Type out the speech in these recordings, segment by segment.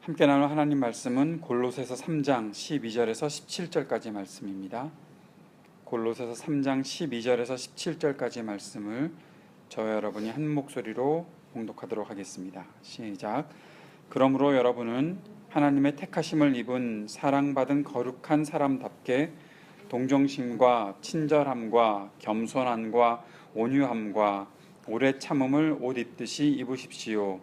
함께 나눌 하나님 말씀은 골로새서 3장 12절에서 17절까지 말씀입니다. 골로새서 3장 12절에서 17절까지 말씀을 저와 여러분이 한 목소리로 봉독하도록 하겠습니다. 시작. 그러므로 여러분은 하나님의 택하심을 입은 사랑받은 거룩한 사람답게 동정심과 친절함과 겸손함과 온유함과 오래 참음을 옷 입듯이 입으십시오.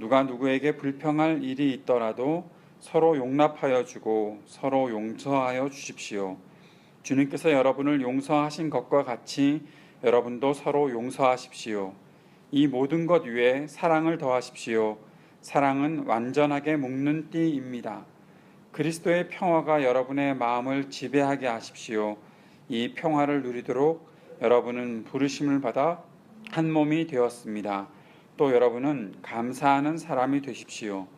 누가 누구에게 불평할 일이 있더라도 서로 용납하여 주고 서로 용서하여 주십시오. 주님께서 여러분을 용서하신 것과 같이 여러분도 서로 용서하십시오. 이 모든 것 위에 사랑을 더하십시오. 사랑은 완전하게 묶는 띠입니다. 그리스도의 평화가 여러분의 마음을 지배하게 하십시오. 이 평화를 누리도록 여러분은 부르심을 받아 한 몸이 되었습니다. 또 여러분은 감사하는 사람이 되십시오.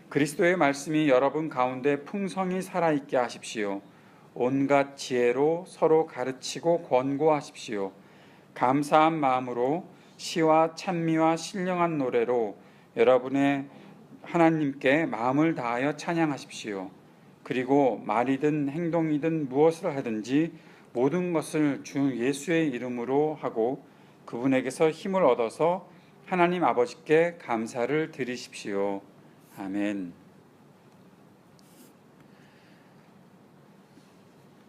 그리스도의 말씀이 여러분 가운데 풍성히 살아있게 하십시오. 온갖 지혜로 서로 가르치고 권고하십시오. 감사한 마음으로 시와 찬미와 신령한 노래로 여러분의 하나님께 마음을 다하여 찬양하십시오. 그리고 말이든 행동이든 무엇을 하든지 모든 것을 주 예수의 이름으로 하고 그분에게서 힘을 얻어서 하나님 아버지께 감사를 드리십시오. 아멘.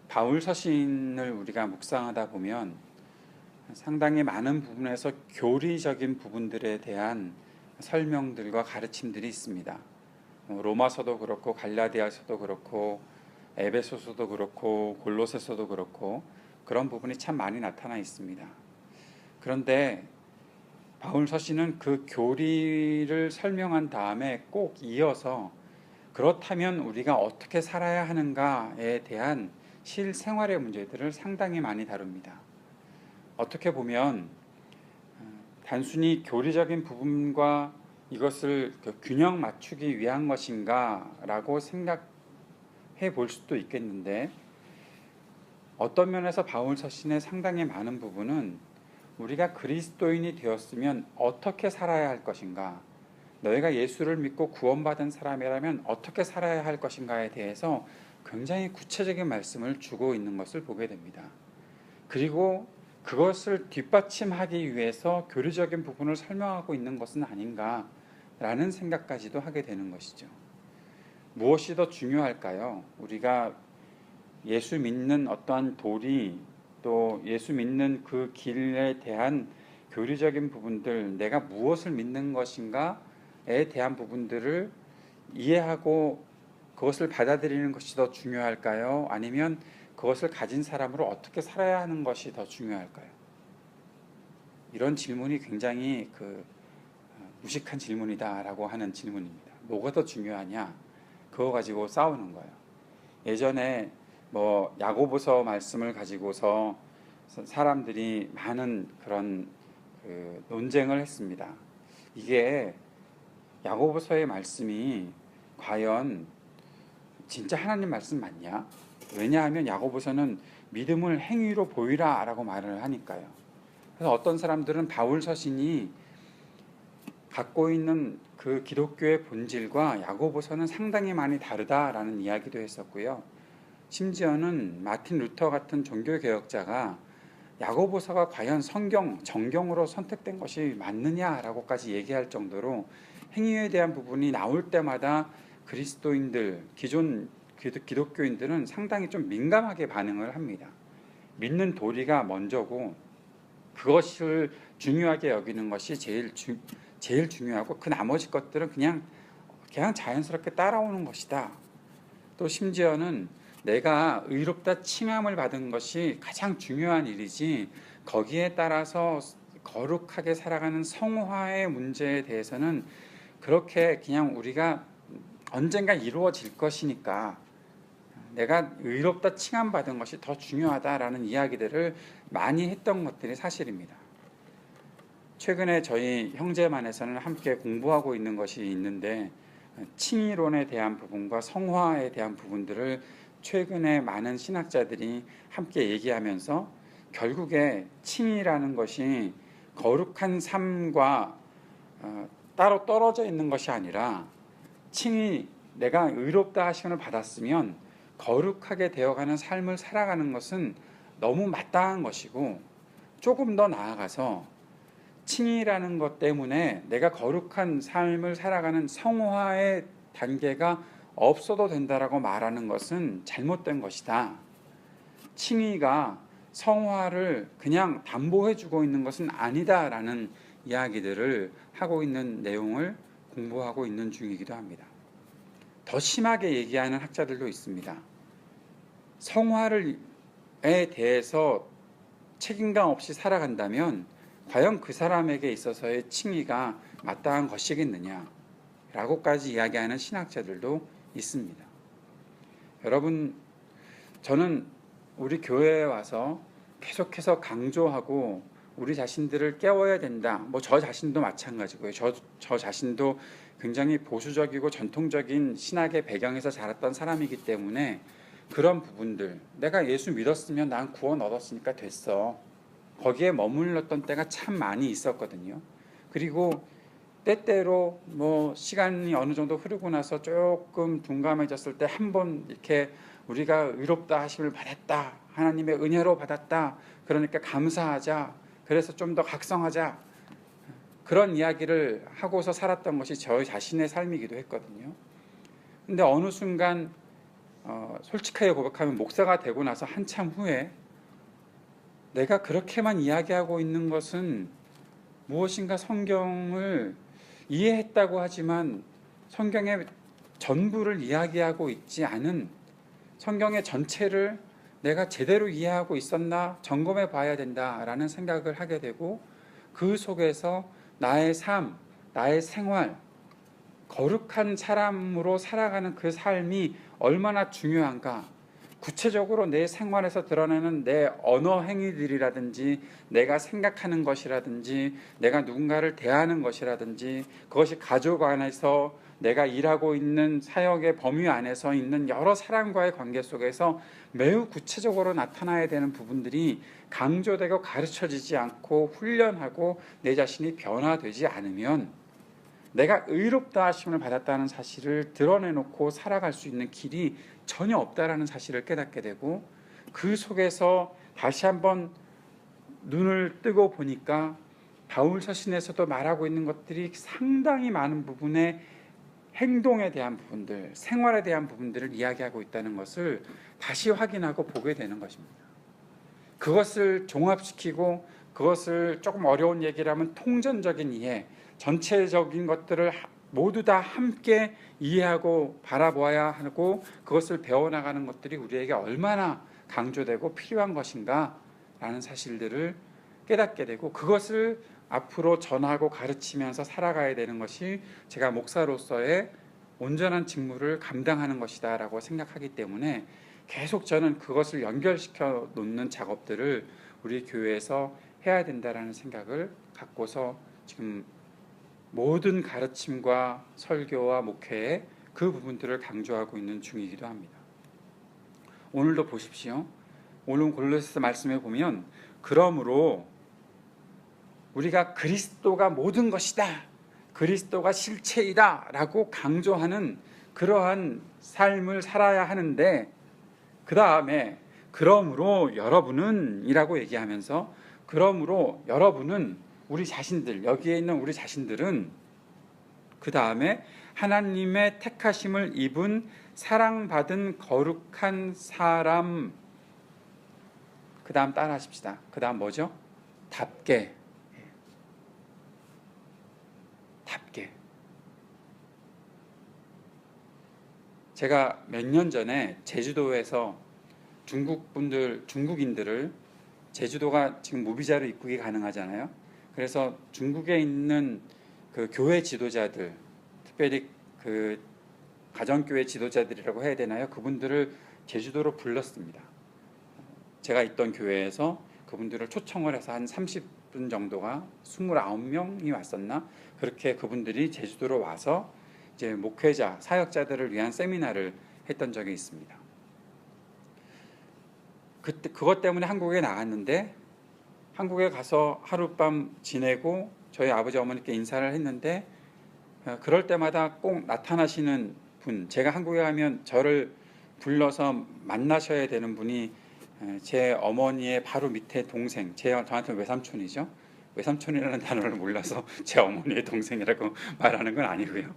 바울 서신을 우리가 묵상하다 보면 상당히 많은 부분에서 교리적인 부분들에 대한 설명들과 가르침들이 있습니다. 로마서도 그렇고 갈라디아서도 그렇고 에베소서도 그렇고 골로새서도 그렇고 그런 부분이 참 많이 나타나 있습니다. 그런데 바울 서신은 그 교리를 설명한 다음에 꼭 이어서 그렇다면 우리가 어떻게 살아야 하는가에 대한 실생활의 문제들을 상당히 많이 다룹니다. 어떻게 보면 단순히 교리적인 부분과 이것을 균형 맞추기 위한 것인가 라고 생각해 볼 수도 있겠는데 어떤 면에서 바울 서신의 상당히 많은 부분은 우리가 그리스도인이 되었으면 어떻게 살아야 할 것인가, 너희가 예수를 믿고 구원받은 사람이라면 어떻게 살아야 할 것인가에 대해서 굉장히 구체적인 말씀을 주고 있는 것을 보게 됩니다. 그리고 그것을 뒷받침하기 위해서 교리적인 부분을 설명하고 있는 것은 아닌가라는 생각까지도 하게 되는 것이죠. 무엇이 더 중요할까요? 우리가 예수 믿는 어떠한 도리, 또 예수 믿는 그 길에 대한 교리적인 부분들, 내가 무엇을 믿는 것인가에 대한 부분들을 이해하고 그것을 받아들이는 것이 더 중요할까요? 아니면 그것을 가진 사람으로 어떻게 살아야 하는 것이 더 중요할까요? 이런 질문이 굉장히 무식한 질문이다라고 하는 질문입니다. 뭐가 더 중요하냐? 그거 가지고 싸우는 거예요. 예전에 야고보서 말씀을 가지고서 사람들이 많은 그런 논쟁을 했습니다. 이게 야고보서의 말씀이 과연 진짜 하나님 말씀 맞냐? 왜냐하면 야고보서는 믿음을 행위로 보이라 라고 말을 하니까요. 그래서 어떤 사람들은 바울 서신이 갖고 있는 그 기독교의 본질과 야고보서는 상당히 많이 다르다라는 이야기도 했었고요. 심지어는 마틴 루터 같은 종교개혁자가 야고보서가 과연 정경으로 선택된 것이 맞느냐라고까지 얘기할 정도로 행위에 대한 부분이 나올 때마다 그리스도인들, 기존 기독교인들은 상당히 좀 민감하게 반응을 합니다. 믿는 도리가 먼저고 그것을 중요하게 여기는 것이 제일 중요하고 그 나머지 것들은 그냥 자연스럽게 따라오는 것이다. 또 심지어는 내가 의롭다 칭함을 받은 것이 가장 중요한 일이지 거기에 따라서 거룩하게 살아가는 성화의 문제에 대해서는 그렇게 그냥 우리가 언젠가 이루어질 것이니까 내가 의롭다 칭함 받은 것이 더 중요하다라는 이야기들을 많이 했던 것들이 사실입니다. 최근에 저희 형제만에서는 함께 공부하고 있는 것이 있는데 칭의론에 대한 부분과 성화에 대한 부분들을 최근에 많은 신학자들이 함께 얘기하면서 결국에 칭의라는 것이 거룩한 삶과 따로 떨어져 있는 것이 아니라 칭이 내가 의롭다 하심을 받았으면 거룩하게 되어가는 삶을 살아가는 것은 너무 마땅한 것이고, 조금 더 나아가서 칭이라는 것 때문에 내가 거룩한 삶을 살아가는 성화의 단계가 없어도 된다라고 말하는 것은 잘못된 것이다. 칭의가 성화를 그냥 담보해주고 있는 것은 아니다라는 이야기들을 하고 있는 내용을 공부하고 있는 중이기도 합니다. 더 심하게 얘기하는 학자들도 있습니다. 성화에 대해서 책임감 없이 살아간다면 과연 그 사람에게 있어서의 칭의가 마땅한 것이겠느냐라고까지 이야기하는 신학자들도 있습니다. 여러분, 저는 우리 교회에 와서 계속해서 강조하고 우리 자신들을 깨워야 된다. 저 자신도 마찬가지고요. 저 자신도 굉장히 보수적이고 전통적인 신학의 배경에서 자랐던 사람이기 때문에 그런 부분들, 내가 예수 믿었으면 난 구원 얻었으니까 됐어. 거기에 머물렀던 때가 참 많이 있었거든요. 그리고 때때로 시간이 어느 정도 흐르고 나서 조금 둔감해졌을 때 한번 이렇게 우리가 의롭다 하심을 받았다, 하나님의 은혜로 받았다, 그러니까 감사하자, 그래서 좀 더 각성하자, 그런 이야기를 하고서 살았던 것이 저 자신의 삶이기도 했거든요. 근데 어느 순간 솔직하게 고백하면 목사가 되고 나서 한참 후에 내가 그렇게만 이야기하고 있는 것은 무엇인가 성경을 이해했다고 하지만 성경의 전부를 이야기하고 있지 않은, 성경의 전체를 내가 제대로 이해하고 있었나 점검해 봐야 된다라는 생각을 하게 되고, 그 속에서 나의 삶, 나의 생활, 거룩한 사람으로 살아가는 그 삶이 얼마나 중요한가, 구체적으로 내 생활에서 드러내는 내 언어 행위들이라든지, 내가 생각하는 것이라든지, 내가 누군가를 대하는 것이라든지, 그것이 가족 안에서 내가 일하고 있는 사역의 범위 안에서 있는 여러 사람과의 관계 속에서 매우 구체적으로 나타나야 되는 부분들이 강조되고 가르쳐지지 않고 훈련하고 내 자신이 변화되지 않으면 내가 의롭다 하심을 받았다는 사실을 드러내놓고 살아갈 수 있는 길이 전혀 없다라는 사실을 깨닫게 되고, 그 속에서 다시 한번 눈을 뜨고 보니까 바울 서신에서도 말하고 있는 것들이 상당히 많은 부분의 행동에 대한 부분들, 생활에 대한 부분들을 이야기하고 있다는 것을 다시 확인하고 보게 되는 것입니다. 그것을 종합시키고 그것을 조금 어려운 얘기를 하면 통전적인 이해, 전체적인 것들을 모두 다 함께 이해하고 바라보아야 하고 그것을 배워나가는 것들이 우리에게 얼마나 강조되고 필요한 것인가 라는 사실들을 깨닫게 되고, 그것을 앞으로 전하고 가르치면서 살아가야 되는 것이 제가 목사로서의 온전한 직무를 감당하는 것이다 라고 생각하기 때문에 계속 저는 그것을 연결시켜 놓는 작업들을 우리 교회에서 해야 된다라는 생각을 갖고서 지금 모든 가르침과 설교와 목회에 그 부분들을 강조하고 있는 중이기도 합니다. 오늘도 보십시오. 오늘 골로새서 말씀에 보면 그러므로 우리가 그리스도가 모든 것이다, 그리스도가 실체이다 라고 강조하는 그러한 삶을 살아야 하는데, 그 다음에 그러므로 여러분은 이라고 얘기하면서, 그러므로 여러분은 우리 자신들, 여기에 있는 우리 자신들은 그 다음에 하나님의 택하심을 입은 사랑받은 거룩한 사람, 그 다음 따라 하십시다. 그 다음 뭐죠? 답게. 제가 몇 년 전에 제주도에서 중국인들을, 제주도가 지금 무비자로 입국이 가능하잖아요. 그래서 중국에 있는 그 교회 지도자들, 특별히 그 가정교회 지도자들이라고 해야 되나요? 그분들을 제주도로 불렀습니다. 제가 있던 교회에서 그분들을 초청을 해서 한 30분 정도가, 29명이 왔었나? 그렇게 그분들이 제주도로 와서 이제 목회자, 사역자들을 위한 세미나를 했던 적이 있습니다. 그것 때문에 한국에 나갔는데, 한국에 가서 하룻밤 지내고 저희 아버지 어머니께 인사를 했는데 그럴 때마다 꼭 나타나시는 분, 제가 한국에 가면 저를 불러서 만나셔야 되는 분이 제 어머니의 바로 밑에 동생, 저한테 외삼촌이죠. 외삼촌이라는 단어를 몰라서 제 어머니의 동생이라고 말하는 건 아니고요.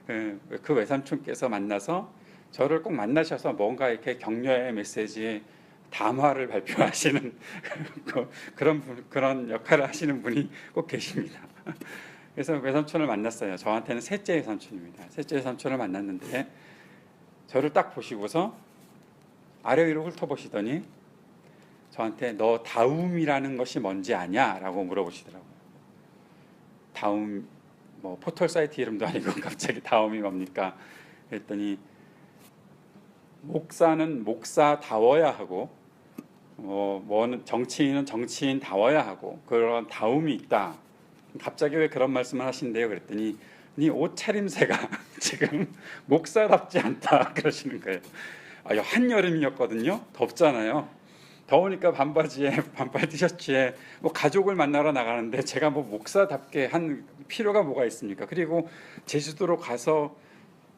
그 외삼촌께서 만나서 저를 꼭 만나셔서 뭔가 이렇게 격려의 메시지, 담화를 발표하시는 그런 역할을 하시는 분이 꼭 계십니다. 그래서 외삼촌을 만났어요. 저한테는 셋째 외삼촌입니다. 셋째 외삼촌을 만났는데 저를 딱 보시고서 아래 위로 훑어보시더니 저한테 너 다움이라는 것이 뭔지 아냐? 라고 물어보시더라고요. 다움, 뭐 포털 사이트 이름도 아니고 갑자기 다움이 뭡니까? 그랬더니 목사는 목사다워야 하고 뭐는 정치인은 정치인다워야 하고 그런 다움이 있다. 갑자기 왜 그런 말씀을 하신대요? 그랬더니 네 옷차림새가 지금 목사답지 않다 그러시는 거예요. 한여름이었거든요. 덥잖아요. 더우니까 반바지에 반팔 티셔츠에 뭐 가족을 만나러 나가는데 제가 뭐 목사답게 한 필요가 뭐가 있습니까? 그리고 제주도로 가서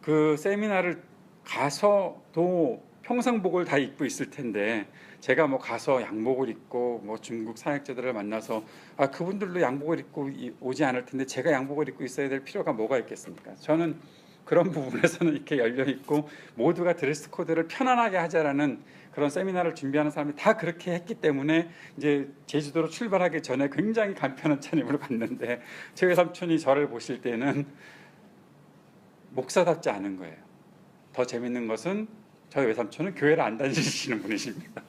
그 세미나를 가서도 평상복을 다 입고 있을 텐데 제가 뭐 가서 양복을 입고 뭐 중국 사역자들을 만나서 그분들도 양복을 입고 오지 않을 텐데 제가 양복을 입고 있어야 될 필요가 뭐가 있겠습니까? 저는 그런 부분에서는 이렇게 열려 있고 모두가 드레스 코드를 편안하게 하자라는 그런 세미나를 준비하는 사람이 다 그렇게 했기 때문에 이제 제주도로 출발하기 전에 굉장히 간편한 차림으로 갔는데 제 외삼촌이 저를 보실 때는 목사답지 않은 거예요. 더 재밌는 것은 저희 외삼촌은 교회를 안 다니시는 분이십니다.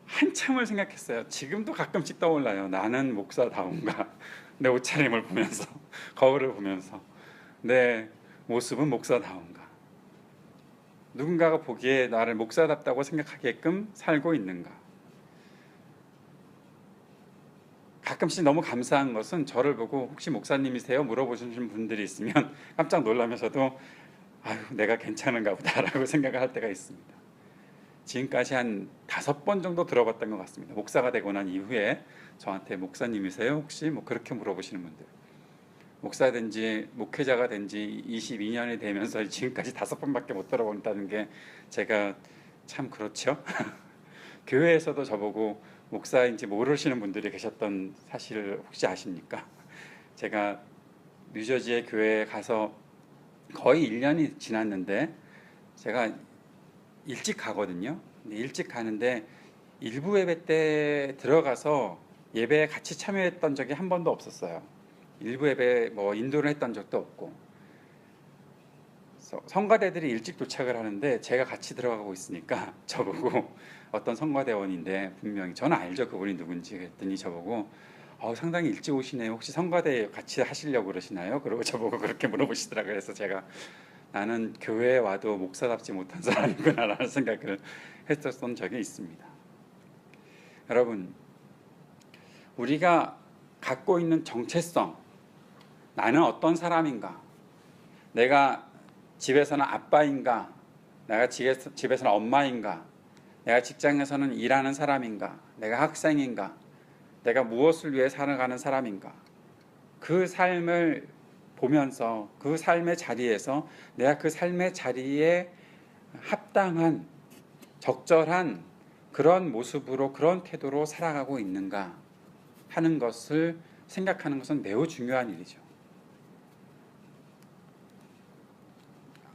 한참을 생각했어요. 지금도 가끔씩 떠올라요. 나는 목사다운가? 내 옷차림을 보면서 거울을 보면서 내 모습은 목사다운가? 누군가가 보기에 나를 목사답다고 생각하게끔 살고 있는가? 가끔씩 너무 감사한 것은 저를 보고 혹시 목사님이세요? 물어보시는 분들이 있으면 깜짝 놀라면서도 내가 괜찮은가 보다라고 생각을 할 때가 있습니다. 지금까지 한 5번 정도 들어봤던 것 같습니다. 목사가 되고 난 이후에 저한테 목사님이세요? 혹시 뭐 그렇게 물어보시는 분들. 목사든지 목회자가 된 지 22년이 되면서 지금까지 5번밖에 못 들어본다는 게 제가 참 그렇죠. 교회에서도 저보고 목사인지 모르시는 분들이 계셨던 사실을 혹시 아십니까? 제가 뉴저지의 교회에 가서 거의 1년이 지났는데 제가 일찍 가거든요. 일찍 가는데 일부 예배 때 들어가서 예배에 같이 참여했던 적이 한 번도 없었어요. 일부 예배 뭐 인도를 했던 적도 없고 성가대들이 일찍 도착을 하는데 제가 같이 들어가고 있으니까 저보고 어떤 성가대원인데 분명히 저는 알죠 그분이 누군지 그랬더니 저보고 상당히 일찍 오시네요. 혹시 성가대 같이 하시려고 그러시나요? 그리고 저보고 그렇게 물어보시더라고요. 그래서 제가 나는 교회에 와도 목사답지 못한 사람이구나 라는 생각을 했었던 적이 있습니다. 여러분, 우리가 갖고 있는 정체성, 나는 어떤 사람인가? 내가 집에서는 아빠인가? 내가 집에서는 엄마인가? 내가 직장에서는 일하는 사람인가? 내가 학생인가? 내가 무엇을 위해 살아가는 사람인가? 그 삶을 보면서 그 삶의 자리에서 내가 그 삶의 자리에 합당한 적절한 그런 모습으로 그런 태도로 살아가고 있는가 하는 것을 생각하는 것은 매우 중요한 일이죠.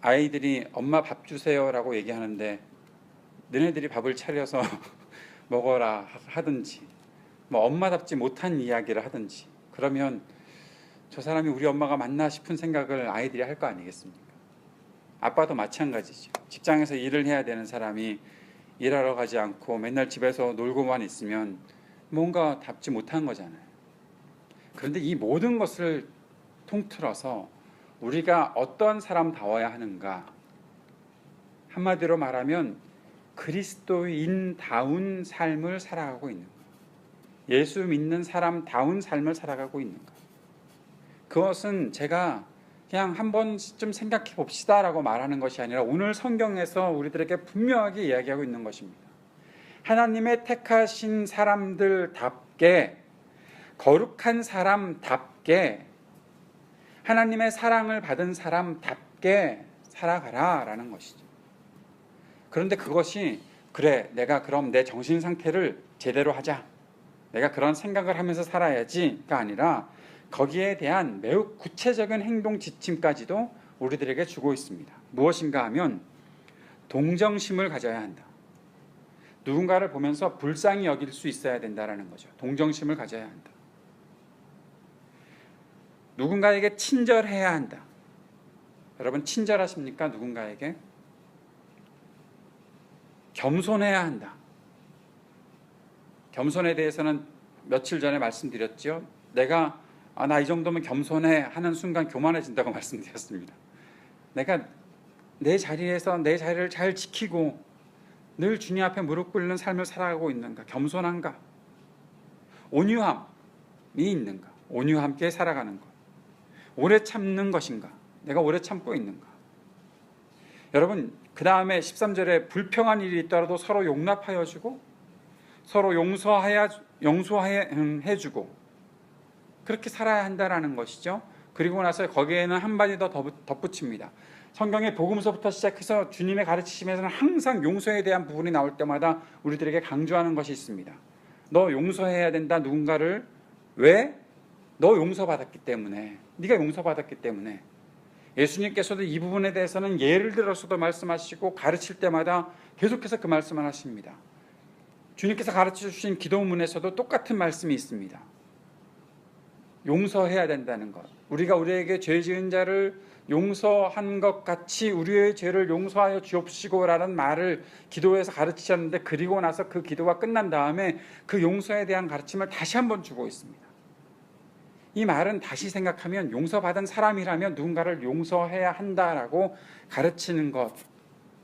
아이들이 엄마 밥 주세요라고 얘기하는데 너네들이 밥을 차려서 먹어라 하든지 뭐 엄마답지 못한 이야기를 하든지 그러면 저 사람이 우리 엄마가 맞나 싶은 생각을 아이들이 할 거 아니겠습니까? 아빠도 마찬가지죠. 직장에서 일을 해야 되는 사람이 일하러 가지 않고 맨날 집에서 놀고만 있으면 뭔가 답지 못한 거잖아요. 그런데 이 모든 것을 통틀어서 우리가 어떤 사람다워야 하는가? 한마디로 말하면 그리스도인다운 삶을 살아가고 있는가? 예수 믿는 사람다운 삶을 살아가고 있는가? 그것은 제가 그냥 한 번쯤 생각해 봅시다라고 말하는 것이 아니라 오늘 성경에서 우리들에게 분명하게 이야기하고 있는 것입니다. 하나님의 택하신 사람들답게 거룩한 사람답게 하나님의 사랑을 받은 사람답게 살아가라라는 것이죠. 그런데 그것이 그래, 내가 그럼 내 정신 상태를 제대로 하자, 내가 그런 생각을 하면서 살아야지가 아니라 거기에 대한 매우 구체적인 행동 지침까지도 우리들에게 주고 있습니다. 무엇인가 하면 동정심을 가져야 한다. 누군가를 보면서 불쌍히 여길 수 있어야 된다라는 거죠. 동정심을 가져야 한다. 누군가에게 친절해야 한다. 여러분 친절하십니까? 누군가에게? 겸손해야 한다. 겸손에 대해서는 며칠 전에 말씀드렸죠. 내가 나 이 정도면 겸손해 하는 순간 교만해진다고 말씀드렸습니다. 내가 내 자리에서 내 자리를 잘 지키고 늘 주님 앞에 무릎 꿇는 삶을 살아가고 있는가? 겸손한가? 온유함이 있는가? 온유와 함께 살아가는 것. 오래 참는 것인가? 내가 오래 참고 있는가? 여러분 그 다음에 13절에 불평한 일이 있더라도 서로 용납하여 주고 서로 용서해 주고 그렇게 살아야 한다라는 것이죠. 그리고 나서 거기에는 한마디 더 덧붙입니다. 성경의 복음서부터 시작해서 주님의 가르치심에서는 항상 용서에 대한 부분이 나올 때마다 우리들에게 강조하는 것이 있습니다. 너 용서해야 된다. 누군가를. 왜? 너 용서받았기 때문에. 네가 용서받았기 때문에. 예수님께서도 이 부분에 대해서는 예를 들어서도 말씀하시고 가르칠 때마다 계속해서 그 말씀을 하십니다. 주님께서 가르쳐 주신 기도문에서도 똑같은 말씀이 있습니다. 용서해야 된다는 것. 우리가 우리에게 죄 지은 자를 용서한 것 같이 우리의 죄를 용서하여 주옵시고라는 말을 기도에서 가르치셨는데 그리고 나서 그 기도가 끝난 다음에 그 용서에 대한 가르침을 다시 한번 주고 있습니다. 이 말은 다시 생각하면 용서받은 사람이라면 누군가를 용서해야 한다라고 가르치는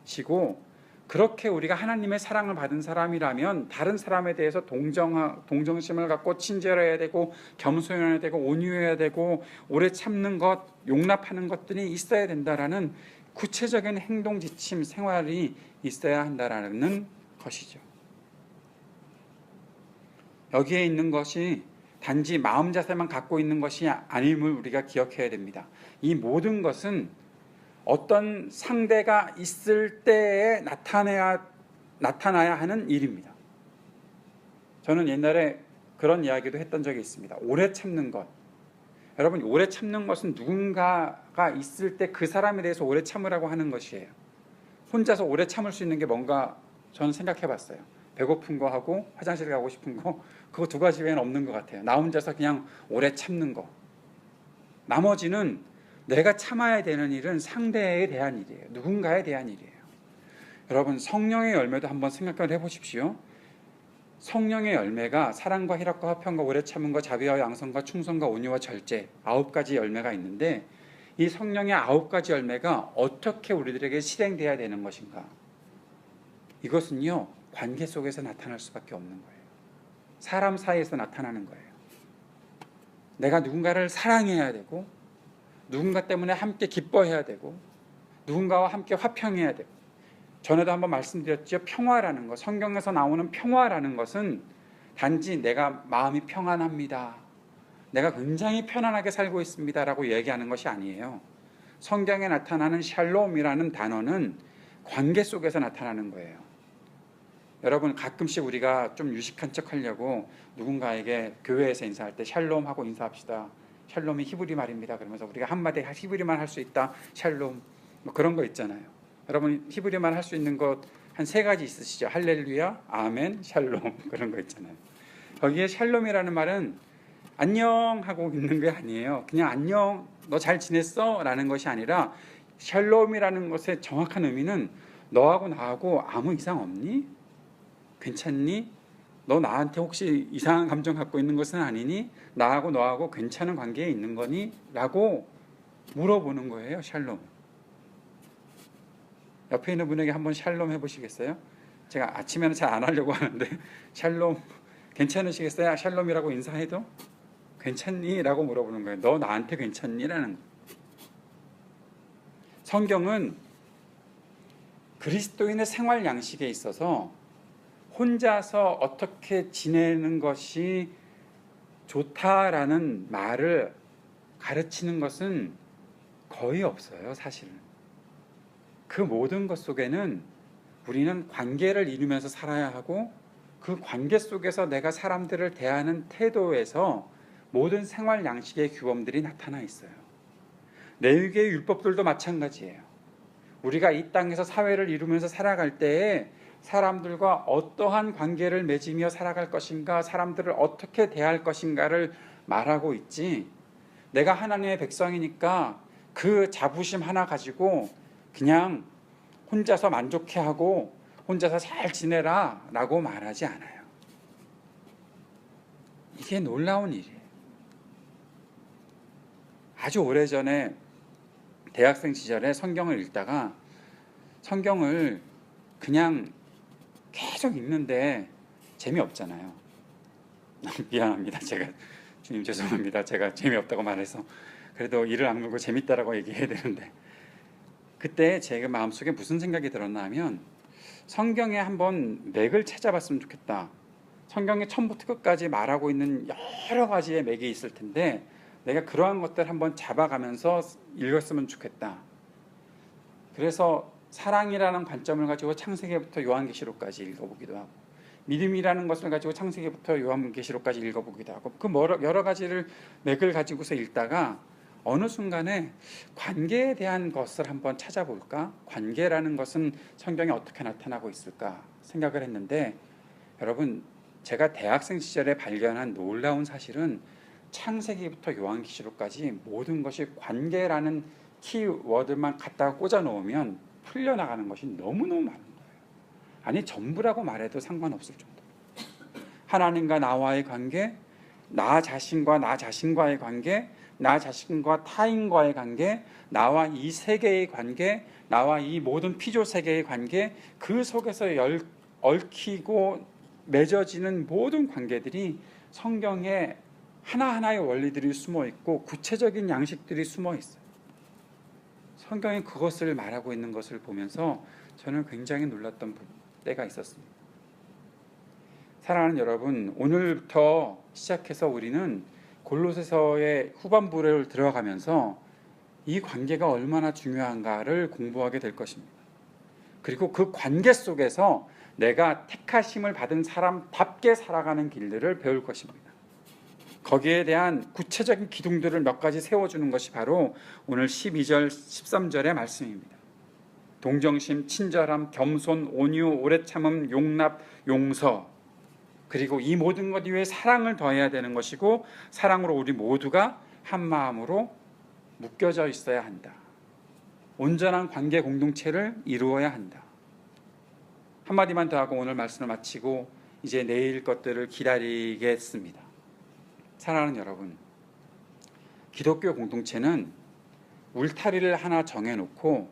것이고, 그렇게 우리가 하나님의 사랑을 받은 사람이라면 다른 사람에 대해서 동정심을 갖고 친절해야 되고 겸손해야 되고 온유해야 되고 오래 참는 것, 용납하는 것들이 있어야 된다라는 구체적인 행동 지침 생활이 있어야 한다라는 것이죠. 여기에 있는 것이 단지 마음 자세만 갖고 있는 것이 아님을 우리가 기억해야 됩니다. 이 모든 것은 어떤 상대가 있을 때에 나타나야 하는 일입니다. 저는 옛날에 그런 이야기도 했던 적이 있습니다. 오래 참는 것. 여러분, 오래 참는 것은 누군가가 있을 때 그 사람에 대해서 오래 참으라고 하는 것이에요. 혼자서 오래 참을 수 있는 게 뭔가 저는 생각해 봤어요. 배고픈 거 하고 화장실 가고 싶은 거, 그거 두 가지 외에는 없는 것 같아요. 나 혼자서 그냥 오래 참는 거. 나머지는 내가 참아야 되는 일은 상대에 대한 일이에요. 누군가에 대한 일이에요. 여러분, 성령의 열매도 한번 생각을 해보십시오. 성령의 열매가 사랑과 희락과 화평과 오래 참음과 자비와 양선과 충성과 온유와 절제 9가지 열매가 있는데 이 성령의 9가지 열매가 어떻게 우리들에게 실행돼야 되는 것인가? 이것은요, 관계 속에서 나타날 수밖에 없는 거예요. 사람 사이에서 나타나는 거예요. 내가 누군가를 사랑해야 되고 누군가 때문에 함께 기뻐해야 되고 누군가와 함께 화평해야 되고, 전에도 한번 말씀드렸죠. 평화라는 것, 성경에서 나오는 평화라는 것은 단지 내가 마음이 평안합니다, 내가 굉장히 편안하게 살고 있습니다 라고 얘기하는 것이 아니에요. 성경에 나타나는 샬롬이라는 단어는 관계 속에서 나타나는 거예요. 여러분, 가끔씩 우리가 좀 유식한 척 하려고 누군가에게 교회에서 인사할 때 샬롬하고 인사합시다. 샬롬이 히브리 말입니다. 그러면서 우리가 한마디 히브리만 할 수 있다. 샬롬. 뭐 그런 거 있잖아요. 여러분, 히브리만 할 수 있는 것 한 3가지 있으시죠? 할렐루야, 아멘, 샬롬. 그런 거 있잖아요. 거기에 샬롬이라는 말은 안녕 하고 있는 게 아니에요. 그냥 안녕, 너 잘 지냈어? 라는 것이 아니라 샬롬이라는 것의 정확한 의미는 너하고 나하고 아무 이상 없니? 괜찮니? 너 나한테 혹시 이상한 감정 갖고 있는 것은 아니니? 나하고 너하고 괜찮은 관계에 있는 거니? 라고 물어보는 거예요. 샬롬. 옆에 있는 분에게 한번 샬롬 해보시겠어요? 제가 아침에는 잘 안 하려고 하는데 샬롬 괜찮으시겠어요? 샬롬이라고 인사해도 괜찮니? 라고 물어보는 거예요. 너 나한테 괜찮니? 라는 거예요. 성경은 그리스도인의 생활 양식에 있어서 혼자서 어떻게 지내는 것이 좋다라는 말을 가르치는 것은 거의 없어요, 사실은. 그 모든 것 속에는 우리는 관계를 이루면서 살아야 하고, 그 관계 속에서 내가 사람들을 대하는 태도에서 모든 생활 양식의 규범들이 나타나 있어요. 레위기의 율법들도 마찬가지예요. 우리가 이 땅에서 사회를 이루면서 살아갈 때에 사람들과 어떠한 관계를 맺으며 살아갈 것인가, 사람들을 어떻게 대할 것인가를 말하고 있지, 내가 하나님의 백성이니까 그 자부심 하나 가지고 그냥 혼자서 만족해하고 혼자서 잘 지내라 라고 말하지 않아요. 이게 놀라운 일이에요. 아주 오래전에 대학생 시절에 성경을 읽다가, 성경을 그냥 계속 읽는데 재미없잖아요. 미안합니다. 주님 죄송합니다. 제가 재미없다고 말해서. 그래도 이를 악물고 재밌다라고 얘기해야 되는데, 그때 제 마음속에 무슨 생각이 들었나 하면, 성경에 한번 맥을 찾아봤으면 좋겠다. 성경에 처음부터 끝까지 말하고 있는 여러 가지의 맥이 있을 텐데 내가 그러한 것들 한번 잡아가면서 읽었으면 좋겠다. 그래서 사랑이라는 관점을 가지고 창세기부터 요한계시록까지 읽어보기도 하고, 믿음이라는 것을 가지고 창세기부터 요한계시록까지 읽어보기도 하고, 그 여러 가지를 맥을 가지고서 읽다가 어느 순간에 관계에 대한 것을 한번 찾아볼까? 관계라는 것은 성경에 어떻게 나타나고 있을까 생각을 했는데, 여러분, 제가 대학생 시절에 발견한 놀라운 사실은 창세기부터 요한계시록까지 모든 것이 관계라는 키워드만 갖다가 꽂아 놓으면 풀려나가는 것이 너무너무 많은 거예요. 아니, 전부라고 말해도 상관없을 정도. 하나님과 나와의 관계, 나 자신과의 관계, 나 자신과 타인과의 관계, 나와 이 세계의 관계, 나와 이 모든 피조 세계의 관계, 그 속에서 얽히고 맺어지는 모든 관계들이 성경에 하나하나의 원리들이 숨어 있고 구체적인 양식들이 숨어 있어요. 성경이 그것을 말하고 있는 것을 보면서 저는 굉장히 놀랐던 때가 있었습니다. 사랑하는 여러분, 오늘부터 시작해서 우리는 골로새서의 후반부를 들어가면서 이 관계가 얼마나 중요한가를 공부하게 될 것입니다. 그리고 그 관계 속에서 내가 택하심을 받은 사람답게 살아가는 길들을 배울 것입니다. 거기에 대한 구체적인 기둥들을 몇 가지 세워주는 것이 바로 오늘 12절, 13절의 말씀입니다. 동정심, 친절함, 겸손, 온유, 오래 참음, 용납, 용서, 그리고 이 모든 것 위에 사랑을 더해야 되는 것이고, 사랑으로 우리 모두가 한 마음으로 묶여져 있어야 한다. 온전한 관계 공동체를 이루어야 한다. 한마디만 더 하고 오늘 말씀을 마치고 이제 내일 것들을 기다리겠습니다. 사랑하는 여러분, 기독교 공동체는 울타리를 하나 정해놓고,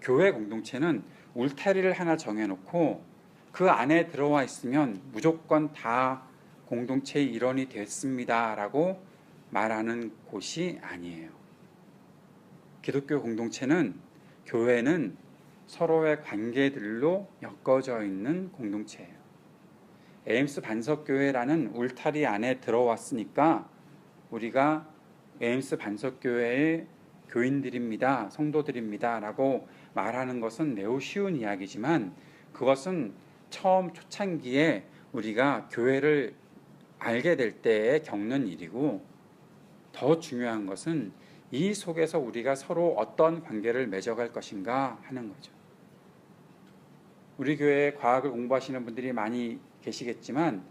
교회 공동체는 울타리를 하나 정해놓고 그 안에 들어와 있으면 무조건 다 공동체의 일원이 됐습니다 라고 말하는 곳이 아니에요. 기독교 공동체는, 교회는 서로의 관계들로 엮어져 있는 공동체예요. 에임스 반석교회라는 울타리 안에 들어왔으니까 우리가 에임스 반석교회의 교인들입니다, 성도들입니다 라고 말하는 것은 매우 쉬운 이야기지만, 그것은 처음 초창기에 우리가 교회를 알게 될 때에 겪는 일이고, 더 중요한 것은 이 속에서 우리가 서로 어떤 관계를 맺어갈 것인가 하는 거죠. 우리 교회에 과학을 공부하시는 분들이 많이 계시겠지만,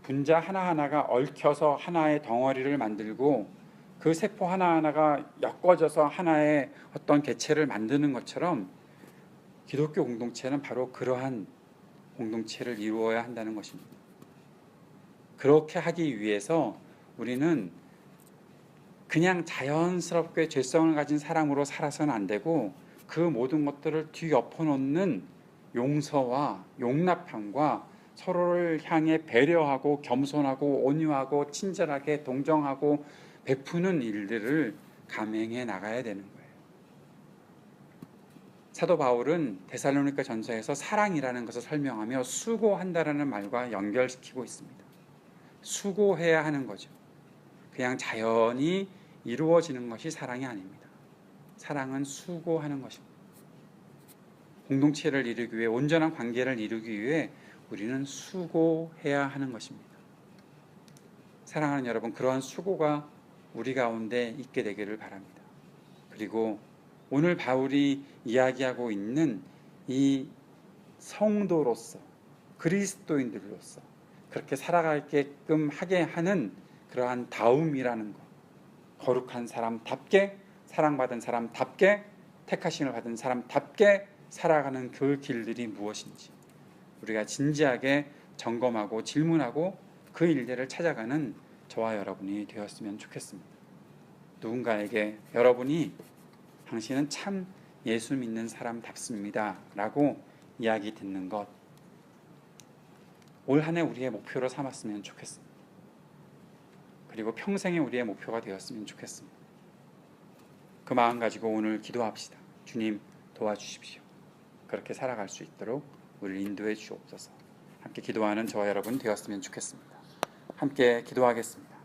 분자 하나하나가 얽혀서 하나의 덩어리를 만들고 그 세포 하나하나가 엮어져서 하나의 어떤 개체를 만드는 것처럼 기독교 공동체는 바로 그러한 공동체를 이루어야 한다는 것입니다. 그렇게 하기 위해서 우리는 그냥 자연스럽게 죄성을 가진 사람으로 살아서는 안 되고, 그 모든 것들을 뒤엎어 놓는 용서와 용납함과 서로를 향해 배려하고 겸손하고 온유하고 친절하게 동정하고 베푸는 일들을 감행해 나가야 되는 거예요. 사도 바울은 데살로니가 전서에서 사랑이라는 것을 설명하며 수고한다라는 말과 연결시키고 있습니다. 수고해야 하는 거죠. 그냥 자연히 이루어지는 것이 사랑이 아닙니다. 사랑은 수고하는 것입니다. 공동체를 이루기 위해, 온전한 관계를 이루기 위해 우리는 수고해야 하는 것입니다. 사랑하는 여러분, 그러한 수고가 우리 가운데 있게 되기를 바랍니다. 그리고 오늘 바울이 이야기하고 있는 이 성도로서, 그리스도인들로서 그렇게 살아가게끔 하게 하는 그러한 다움이라는 것, 거룩한 사람답게, 사랑받은 사람답게, 택하심을 받은 사람답게 살아가는 그 길들이 무엇인지 우리가 진지하게 점검하고 질문하고 그 일들을 찾아가는 저와 여러분이 되었으면 좋겠습니다. 누군가에게 여러분이 당신은 참 예수 믿는 사람답습니다 라고 이야기 듣는 것, 올 한 해 우리의 목표로 삼았으면 좋겠습니다. 그리고 평생의 우리의 목표가 되었으면 좋겠습니다. 그 마음 가지고 오늘 기도합시다. 주님 도와주십시오. 그렇게 살아갈 수 있도록 우리를 인도해 주옵소서. 함께 기도하는 저와 여러분 되었으면 좋겠습니다. 함께 기도하겠습니다.